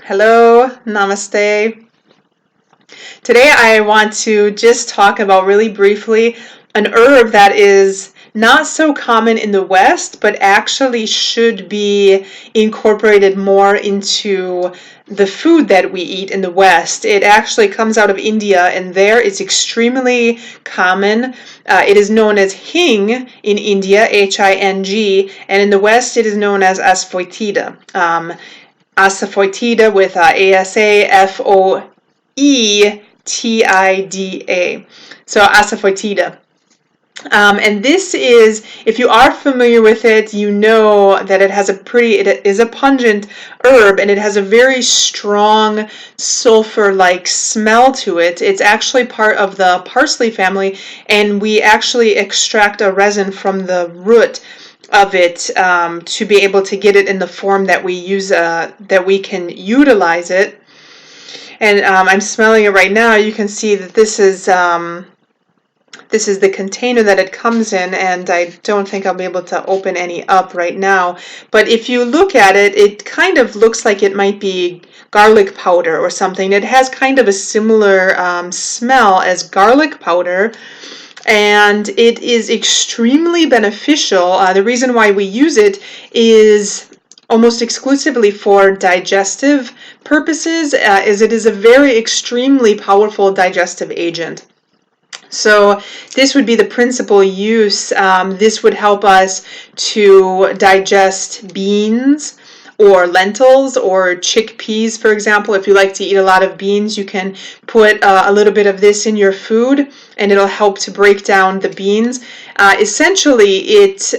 Hello, namaste. Today I want to just talk about really briefly an herb that is not so common in the West, but actually should be incorporated more into the food that we eat in the West. It actually comes out of India, and there it's extremely common. It is known as Hing in India, Hing, and in the West it is known as Asafoetida. Asafoetida with Asafoetida. So Asafoetida. And this is, if you are familiar with it, you know that it is a pungent herb, and it has a very strong sulfur-like smell to it. It's actually part of the parsley family, and we actually extract a resin from the root of it to be able to get it in the form that we use, that we can utilize it. And I'm smelling it right now. You can see that this is the container that it comes in, and I don't think I'll be able to open any up right now. But if you look at it, it kind of looks like it might be garlic powder or something. It has kind of a similar smell as garlic powder, and it is extremely beneficial. The reason why we use it is almost exclusively for digestive purposes, as it is a very extremely powerful digestive agent. So this would be the principal use. This would help us to digest beans or lentils or chickpeas, for example. If you like to eat a lot of beans, you can put a little bit of this in your food, and it'll help to break down the beans. Essentially, it's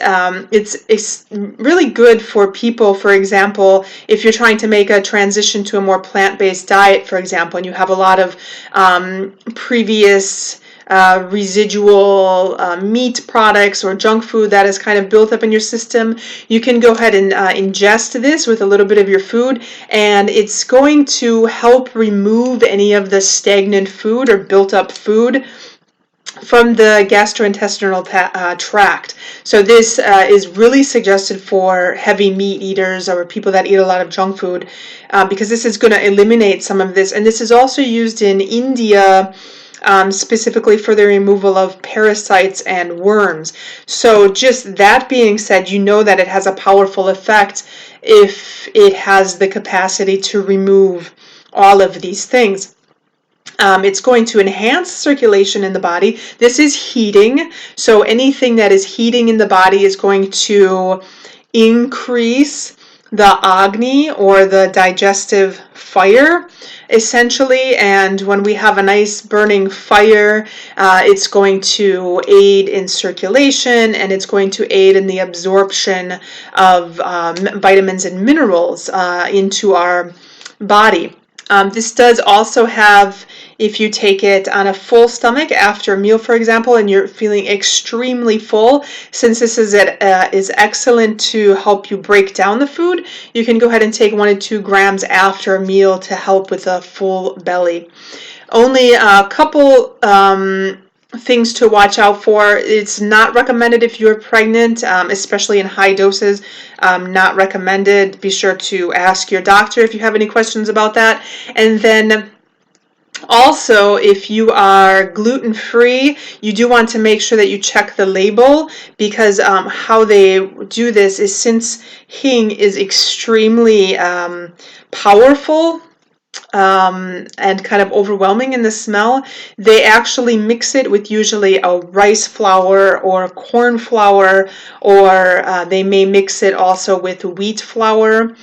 really good for people, for example, if you're trying to make a transition to a more plant-based diet, for example, and you have a lot of previous residual meat products or junk food that is kind of built up in your system, you can go ahead and ingest this with a little bit of your food, and it's going to help remove any of the stagnant food or built up food from the gastrointestinal tract. So this is really suggested for heavy meat eaters or people that eat a lot of junk food, because this is going to eliminate some of this. And this is also used in India, specifically for the removal of parasites and worms. So just that being said, you know that it has a powerful effect if it has the capacity to remove all of these things. It's going to enhance circulation in the body. This is heating, so anything that is heating in the body is going to increase the Agni, or the digestive fire, essentially. And when we have a nice burning fire, it's going to aid in circulation, and it's going to aid in the absorption of vitamins and minerals into our body. This does also have, if you take it on a full stomach after a meal, for example, and you're feeling extremely full, since this is excellent to help you break down the food, you can go ahead and take 1 to 2 grams after a meal to help with a full belly. Only a couple things to watch out for. It's not recommended if you're pregnant, especially in high doses. Not recommended. Be sure to ask your doctor if you have any questions about that. And then also, if you are gluten-free, you do want to make sure that you check the label, because how they do this is, since Hing is extremely powerful and kind of overwhelming in the smell, they actually mix it with usually a rice flour or corn flour, or they may mix it also with wheat flour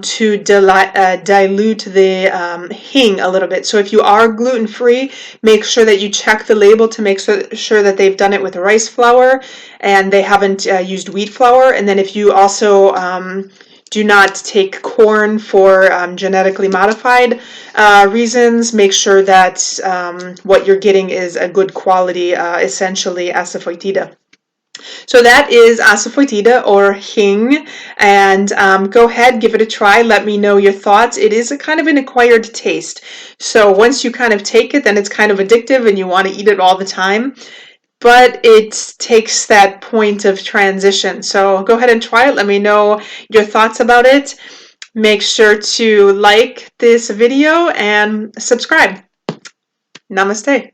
to dilute the Hing a little bit. So if you are gluten-free, make sure that you check the label to make sure that they've done it with rice flour and they haven't used wheat flour. And then if you also do not take corn for genetically modified reasons, make sure that what you're getting is a good quality, essentially Asafoetida. So that is Asafoetida, or Hing, and go ahead, give it a try. Let me know your thoughts. It is a kind of an acquired taste. So once you kind of take it, then it's kind of addictive and you want to eat it all the time. But it takes that point of transition. So go ahead and try it. Let me know your thoughts about it. Make sure to like this video and subscribe. Namaste.